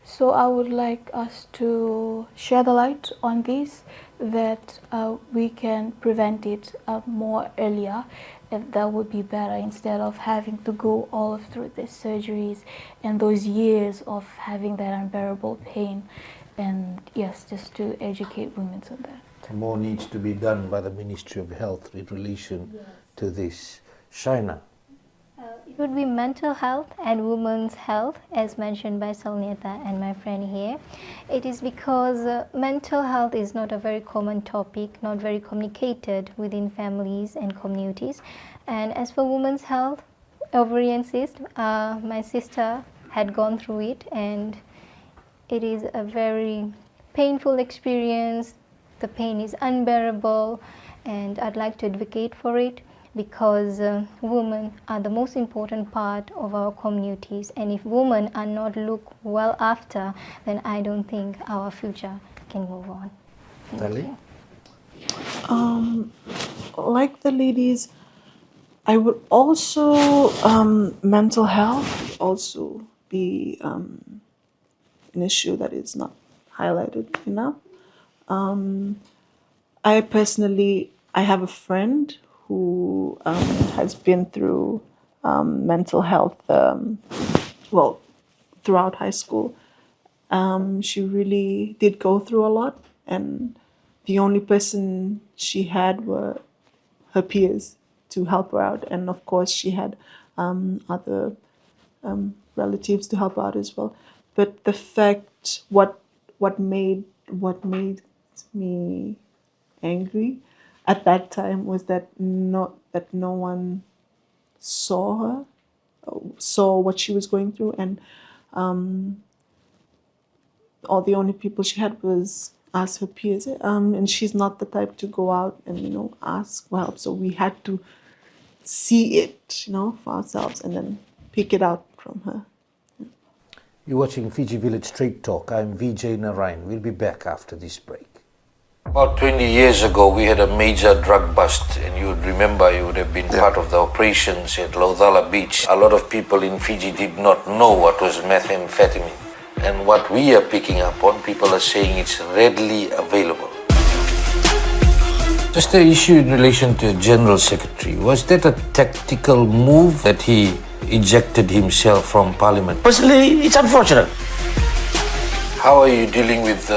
So I would like us to share the light on this, that we can prevent it more earlier, and that would be better, instead of having to go all through the surgeries and those years of having that unbearable pain. And yes, just to educate women on that. More needs to be done by the Ministry of Health in relation to this. Shina? It would be mental health and women's health, as mentioned by Salanieta and my friend here. It is because mental health is not a very common topic, not very communicated within families and communities. And as for women's health, ovarian cyst, my sister had gone through it, and it is a very painful experience. The pain is unbearable, and I'd like to advocate for it, because women are the most important part of our communities, and if women are not looked well after, then I don't think our future can move on. Talle? Like the ladies, I would also, mental health also be an issue that is not highlighted enough. I have a friend who has been through mental health, throughout high school. She really did go through a lot, and the only person she had were her peers to help her out, and of course she had other relatives to help out as well. But the fact, what made me angry at that time was that no one saw her, saw what she was going through, and all the only people she had was us, her peers. And she's not the type to go out and ask for help. So we had to see it, for ourselves, and then pick it out from her. You're watching Fiji Village Straight Talk. I'm Vijay Narayan. We'll be back after this break. About 20 years ago, we had a major drug bust, and you would remember, you would have been part of the operations at Laudala Beach. A lot of people in Fiji did not know what was methamphetamine. And what we are picking up on, people are saying it's readily available. Just an issue in relation to General Secretary. Was that a tactical move that he ejected himself from Parliament? Personally, it's unfortunate. How are you dealing with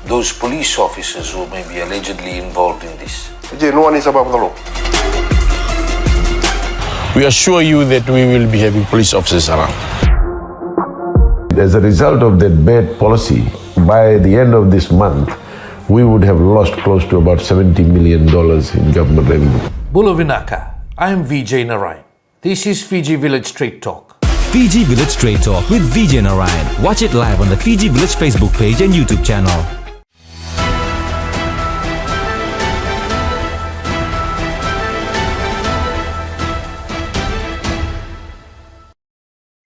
those police officers who may be allegedly involved in this? No one is above the law. We assure you that we will be having police officers around. As a result of that bad policy, by the end of this month, we would have lost close to about $70 million in government revenue. Bula Vinaka, I am Vijay Narayan. This is Fiji Village Straight Talk. Fiji Village Straight Talk with Vijay Narayan. Watch it live on the Fiji Village Facebook page and YouTube channel.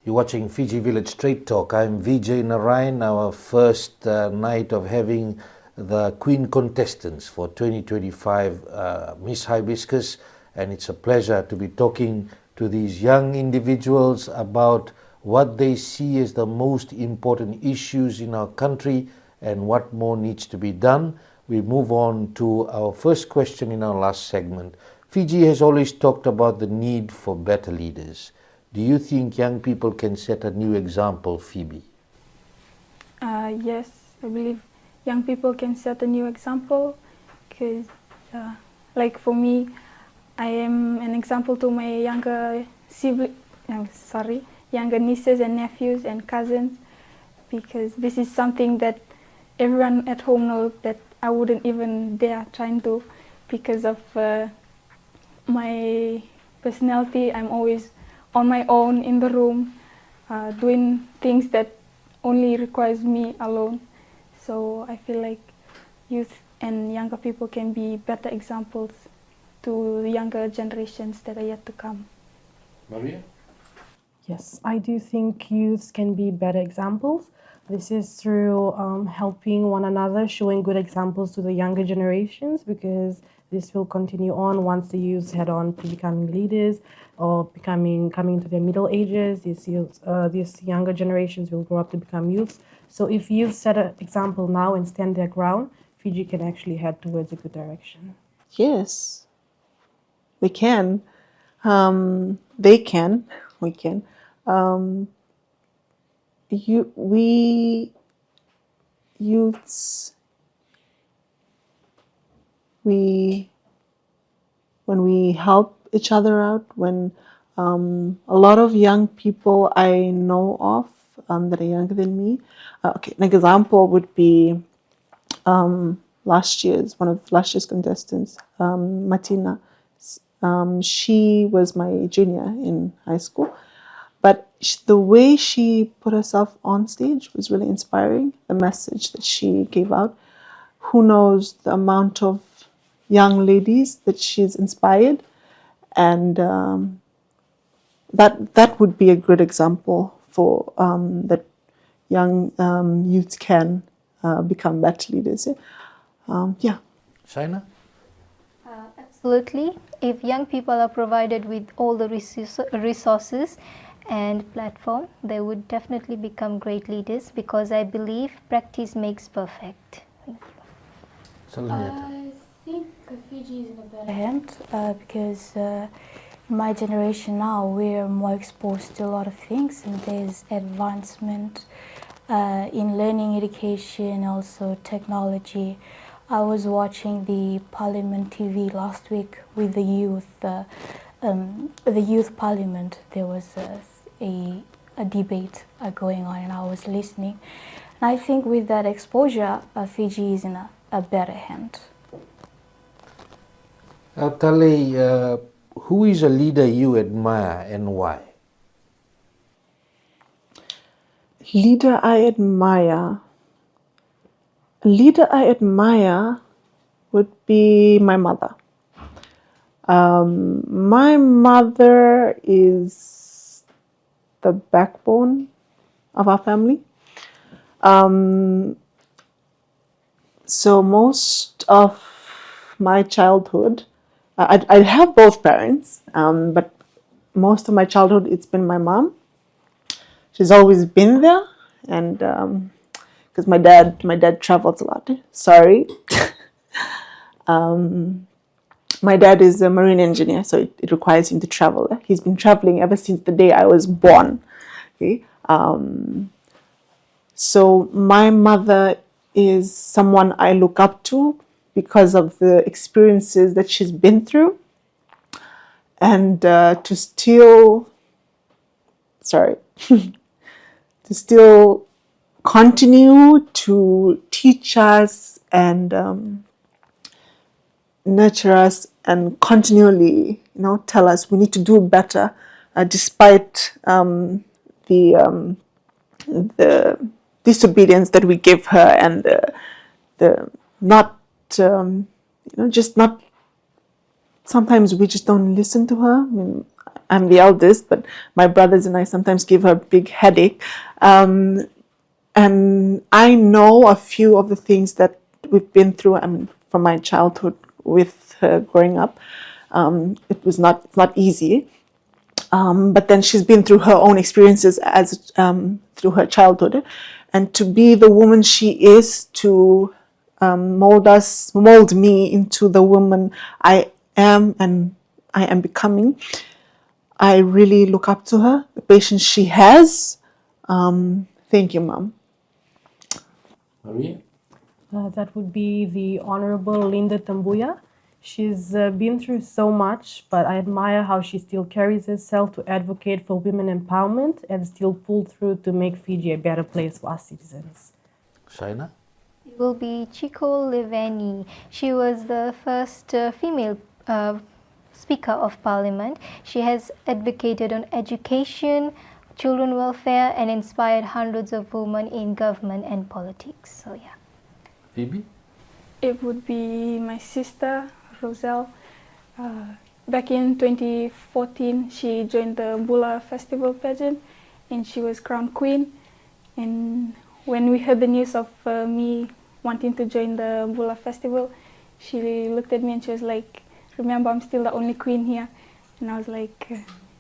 You're watching Fiji Village Straight Talk. I'm Vijay Narayan. Our first night of having the Queen Contestants for 2025 Miss Hibiscus, and it's a pleasure to be talking to these young individuals about what they see as the most important issues in our country and what more needs to be done. We move on to our first question in our last segment. Fiji has always talked about the need for better leaders. Do you think young people can set a new example, Phoebe? Yes, I believe young people can set a new example because, like for me, I am an example to my younger nieces and nephews and cousins, because this is something that everyone at home knows that I wouldn't even dare try and do because of my personality. I'm always on my own in the room, doing things that only requires me alone. So I feel like youth and younger people can be better examples to the younger generations that are yet to come. Maria? Yes, I do think youths can be better examples. This is through helping one another, showing good examples to the younger generations, because this will continue on once the youths head on to becoming leaders or coming to their middle ages. These younger generations will grow up to become youths. So if youth set an example now and stand their ground, Fiji can actually head towards a good direction. Yes, we can. They can. We can. We youths, when we help each other out, when a lot of young people I know of that are younger than me, an example would be one of last year's contestants, Martina. She was my junior in high school, but the way she put herself on stage was really inspiring. The message that she gave out, who knows the amount of young ladies that she's inspired, and that would be a good example for that young youth can become better leaders. Shina? Absolutely. If young people are provided with all the resources and platform, they would definitely become great leaders, because I believe practice makes perfect. Thank you. I think Fiji is in a better hand because in my generation now we're more exposed to a lot of things, and there's advancement in learning, education, also technology. I was watching the Parliament TV last week with the youth parliament. There was a debate going on, and I was listening. And I think with that exposure, Fiji is in a better hand. Talle, who is a leader you admire and why? Leader I admire. A leader I admire would be my mother. My mother is the backbone of our family. So most of my childhood, I have both parents, but most of my childhood it's been my mom. She's always been there, and because my dad travels a lot. Sorry. My dad is a marine engineer, so it requires him to travel. He's been traveling ever since the day I was born. Okay. So my mother is someone I look up to because of the experiences that she's been through, and to still continue to teach us and nurture us and continually, tell us we need to do better, despite the disobedience that we give her and the not, just not. Sometimes we just don't listen to her. I mean, I'm the eldest, but my brothers and I sometimes give her a big headache. And I know a few of the things that we've been through. I mean, from my childhood with her growing up, it's not easy. But then she's been through her own experiences as through her childhood, and to be the woman she is, to mold me into the woman I am and I am becoming. I really look up to her, the patience she has. Thank you, Mom. Maria? That would be the Honorable Linda Tabuya. She's been through so much, but I admire how she still carries herself to advocate for women empowerment and still pull through to make Fiji a better place for our citizens. Shina? It will be Cikoleveni. She was the first female Speaker of Parliament. She has advocated on education, children welfare, and inspired hundreds of women in government and politics. So yeah. Phoebe? It would be my sister, Roselle. Back in 2014, she joined the Bula Festival pageant, and she was crowned queen. And when we heard the news of me wanting to join the Bula Festival, she looked at me and she was like, "Remember, I'm still the only queen here." And I was like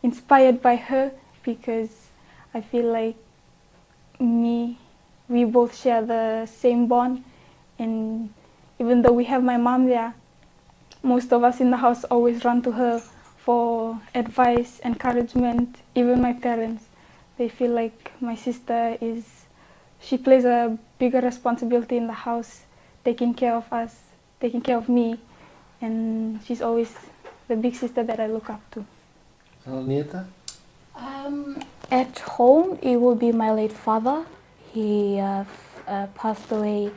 inspired by her, because I feel like we both share the same bond. And even though we have my mom there, most of us in the house always run to her for advice, encouragement. Even my parents, they feel like my sister she plays a bigger responsibility in the house, taking care of us, taking care of me, and she's always the big sister that I look up to. Nieta? At home, it will be my late father. He passed away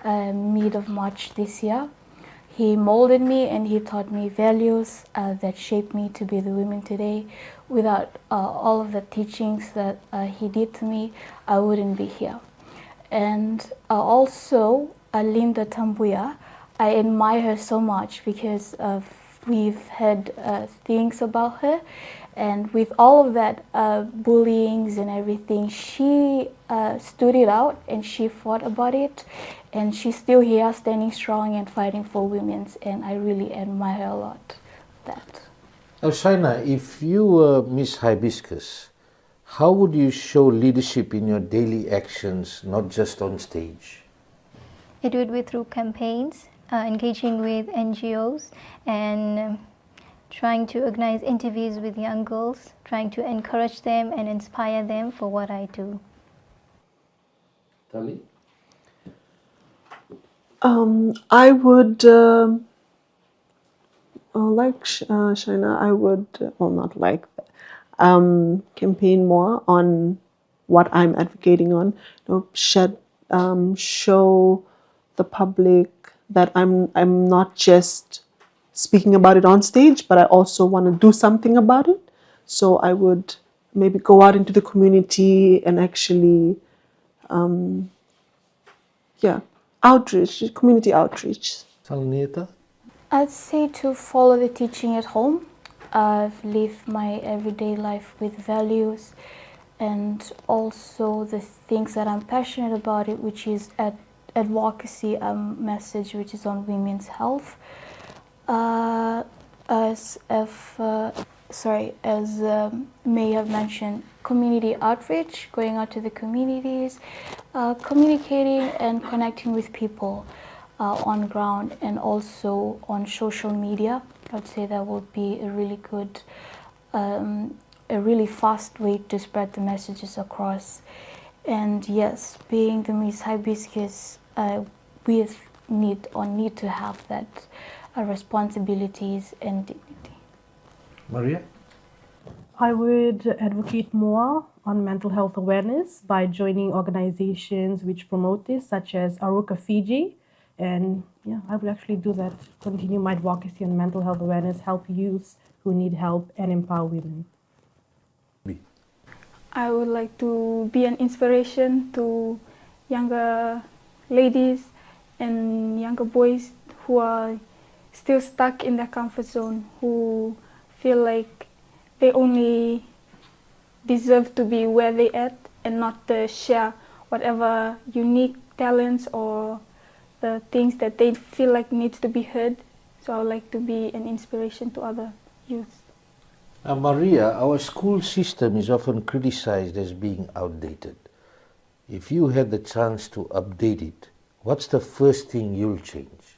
mid of March this year. He molded me and he taught me values that shaped me to be the woman today. Without all of the teachings that he did to me, I wouldn't be here. And also, Linda Tabuya, I admire her so much because we've heard things about her. And with all of that bullying and everything, she stood it out and she fought about it. And she's still here standing strong and fighting for women. And I really admire her a lot. That. Shina, if you were Miss Hibiscus, how would you show leadership in your daily actions, not just on stage? It would be through campaigns, engaging with NGOs, and trying to organize interviews with young girls, trying to encourage them and inspire them for what I do. Talle? I would, like Shina, I would, not like, campaign more on what I'm advocating on. Show the public that I'm not just speaking about it on stage, but I also want to do something about it. So I would maybe go out into the community and actually, community outreach. Salanieta? I'd say to follow the teaching at home. I've lived my everyday life with values and also the things that I'm passionate about it, which is advocacy, message which is on women's health. As May have mentioned, community outreach, going out to the communities, communicating and connecting with people on ground and also on social media. I'd say that would be a really good, a really fast way to spread the messages across. And yes, being the Miss Hibiscus, we need to have that responsibilities and dignity. Maria? I would advocate more on mental health awareness by joining organizations which promote this, such as Aruka Fiji. And yeah, I would actually do that, continue my advocacy on mental health awareness, help youths who need help, and empower women. I would like to be an inspiration to younger ladies and younger boys who are still stuck in their comfort zone, who feel like they only deserve to be where they at and not to share whatever unique talents or the things that they feel like needs to be heard. So I would like to be an inspiration to other youth. Maria, our school system is often criticized as being outdated. If you had the chance to update it, what's the first thing you'll change?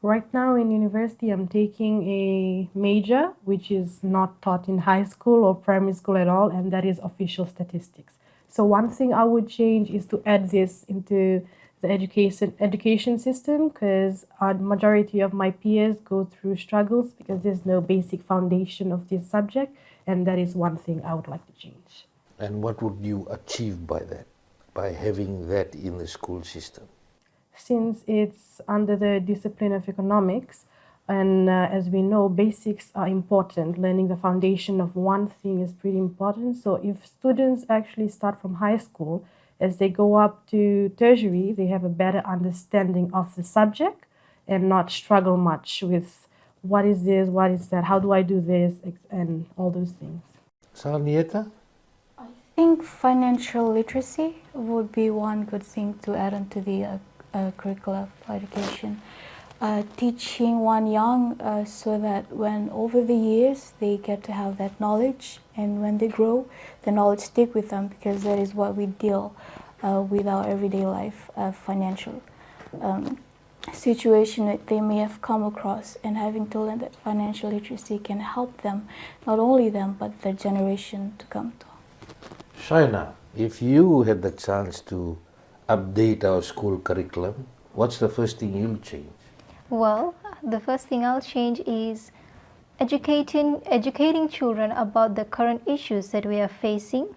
Right now in university, I'm taking a major which is not taught in high school or primary school at all, and that is official statistics. So one thing I would change is to add this into the education system, because a majority of my peers go through struggles because there's no basic foundation of this subject, and that is one thing I would like to change. And what would you achieve by that, by having that in the school system? Since it's under the discipline of economics, and as we know, basics are important. Learning the foundation of one thing is pretty important. So if students actually start from high school, as they go up to tertiary, they have a better understanding of the subject and not struggle much with what is this, what is that, how do I do this, and all those things. Salanieta? I think financial literacy would be one good thing to add onto the curriculum of education. Teaching one young so that when over the years they get to have that knowledge, and when they grow, the knowledge stick with them, because that is what we deal with our everyday life, financial situation that they may have come across, and having to learn that financial literacy can help them, not only them, but the generation to come to. Shina, if you had the chance to update our school curriculum, what's the first thing you'll change? Well, the first thing I'll change is educating children about the current issues that we are facing,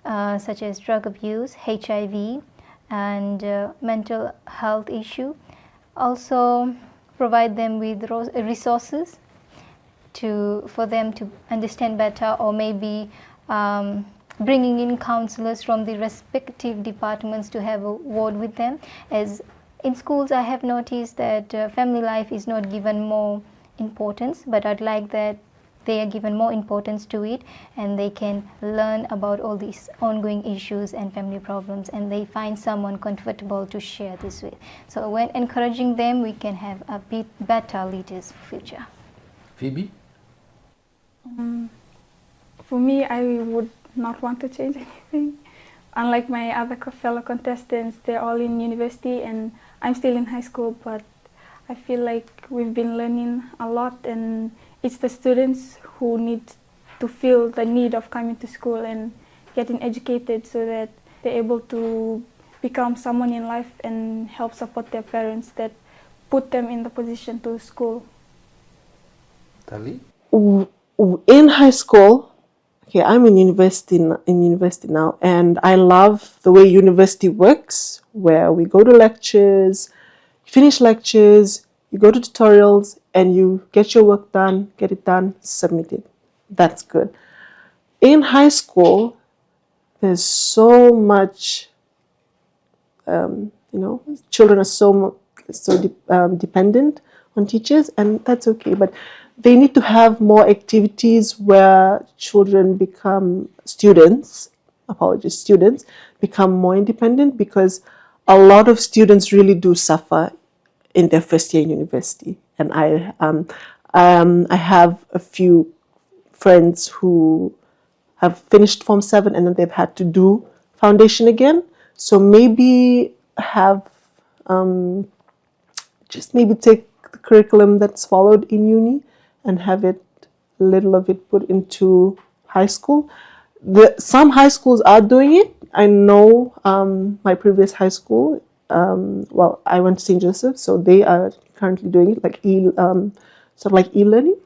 such as drug abuse, HIV, and mental health issue. Also, provide them with resources for them to understand better, or maybe bringing in counselors from the respective departments to have a word with them. As in schools, I have noticed that family life is not given more importance, but I'd like that they are given more importance to it, and they can learn about all these ongoing issues and family problems, and they find someone comfortable to share this with. So when encouraging them, we can have a bit better leaders for future. Phoebe? For me, I would not want to change anything. Unlike my other fellow contestants, they're all in university and I'm still in high school, but I feel like we've been learning a lot, and it's the students who need to feel the need of coming to school and getting educated so that they're able to become someone in life and help support their parents that put them in the position to school. Talle? In high school, okay, I'm in university now, and I love the way university works, where we go to lectures, finish lectures, you go to tutorials, and you get your work done, get it done, submit it. That's good. In high school, there's so much, children are so dependent on teachers, and that's okay. But they need to have more activities where children become students become more independent, because a lot of students really do suffer in their first year in university. And I have a few friends who have finished Form 7 and then they've had to do foundation again. So maybe just maybe take the curriculum that's followed in uni and have a little of it put into high school. Some high schools are doing it. I know my previous high school, I went to St. Joseph, so they are currently doing it like e-learning.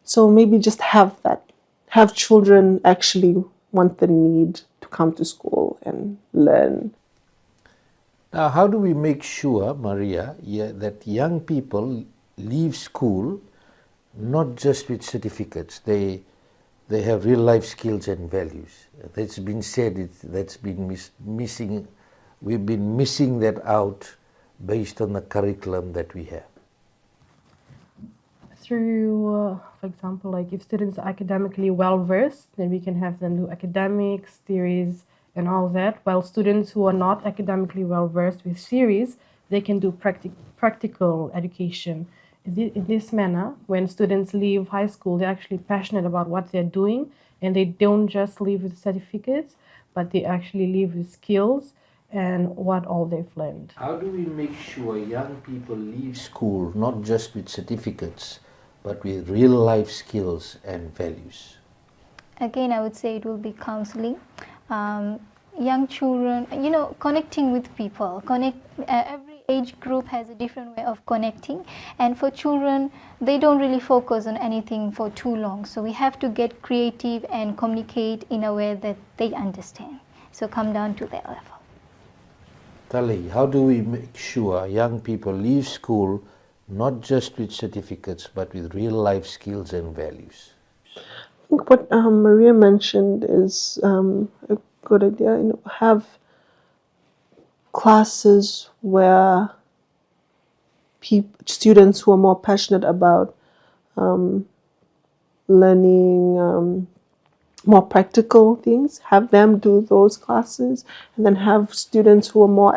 So maybe just have children actually want the need to come to school and learn. Now, how do we make sure, Maria, that young people leave school not just with certificates, they have real life skills and values? That's been said, that's been missing. We've been missing that out based on the curriculum that we have. Through, for example, like if students are academically well-versed, then we can have them do academics, theories, and all that, while students who are not academically well-versed with theories, they can do practical education. In this manner, when students leave high school, they're actually passionate about what they're doing, and they don't just leave with certificates, but they actually leave with skills and what all they've learned. How do we make sure young people leave school not just with certificates, but with real life skills and values? Again, I would say it will be counseling. Young children, connecting with people. Every age group has a different way of connecting, and for children, they don't really focus on anything for too long. So we have to get creative and communicate in a way that they understand. So come down to their level. Talle, how do we make sure young people leave school not just with certificates, but with real life skills and values? I think what Maria mentioned is a good idea. Have classes where students who are more passionate about learning more practical things, have them do those classes, and then have students who are more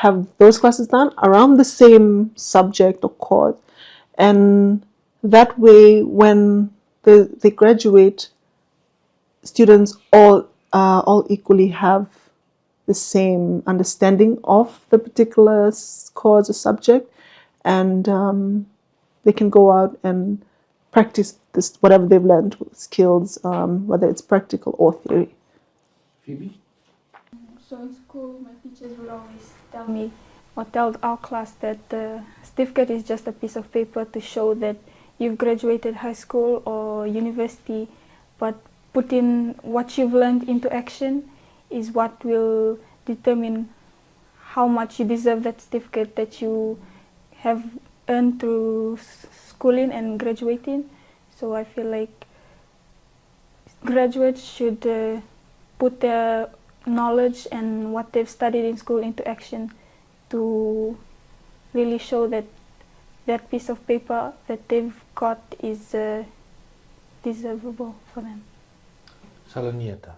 have those classes done around the same subject or course. And that way, when they graduate, students all equally have the same understanding of the particular course or subject, and they can go out and practice whatever they've learned, skills, whether it's practical or theory. Phoebe? So in school, my teachers will always tell me or tell our class that the certificate is just a piece of paper to show that you've graduated high school or university, but putting what you've learned into action is what will determine how much you deserve that certificate that you have earned through schooling and graduating. So I feel like graduates should put their knowledge and what they've studied in school into action to really show that that piece of paper that they've got is deservable for them. Salanieta.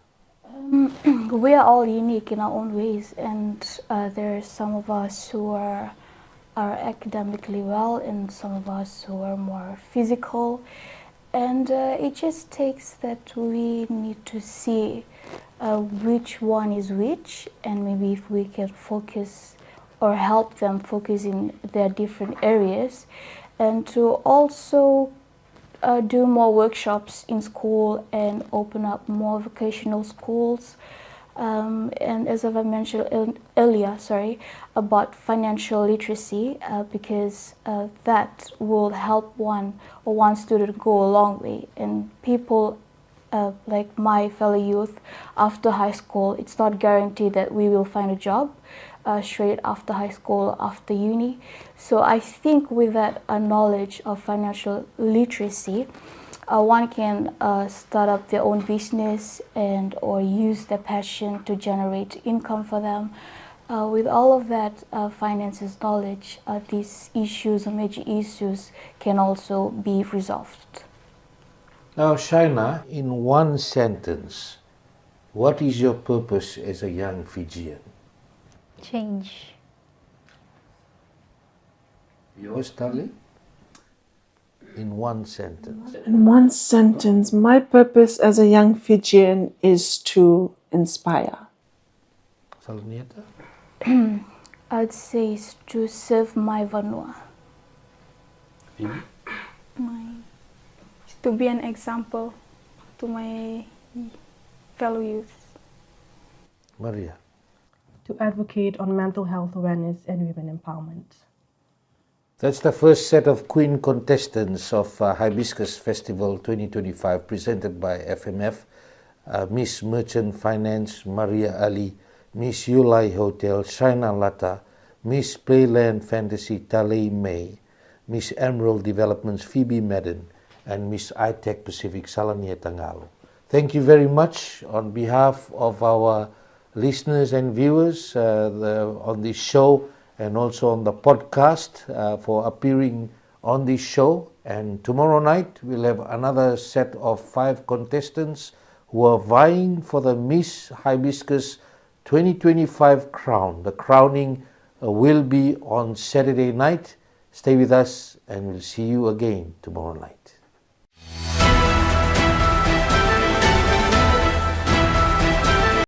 We are all unique in our own ways, and there are some of us who are academically well and some of us who are more physical, and it just takes that we need to see which one is which, and maybe if we can focus or help them focus in their different areas, and to also do more workshops in school and open up more vocational schools. And as I've mentioned earlier, about financial literacy, because that will help one student go a long way. And people like my fellow youth, after high school, it's not guaranteed that we will find a job straight after high school, after uni. So I think with that knowledge of financial literacy, one can start up their own business and or use their passion to generate income for them. With all of that finances knowledge, these issues or major issues can also be resolved. Now, Shina, in one sentence, what is your purpose as a young Fijian? Change. Yours, Talle? In one sentence. In one sentence, my purpose as a young Fijian is to inspire. Salanieta? I'd say is to serve my vanua. Phoebe? To be an example to my fellow youth. Maria? To advocate on mental health awareness and women empowerment. That's the first set of Queen Contestants of Hibiscus Festival 2025 presented by FMF. Miss Merchant Finance, Maria Ali, Miss Yulai Hotel, Shina Lata, Miss Playland Fantasy, Talle May, Miss Emerald Developments, Phoebe Madden, and Miss iTech Pacific, Salanieta Ngalo. Thank you very much on behalf of our listeners and viewers on this show and also on the podcast for appearing on this show. And tomorrow night we'll have another set of 5 contestants who are vying for the Miss Hibiscus 2025 crown. The crowning will be on Saturday night. Stay with us and we'll see you again tomorrow night.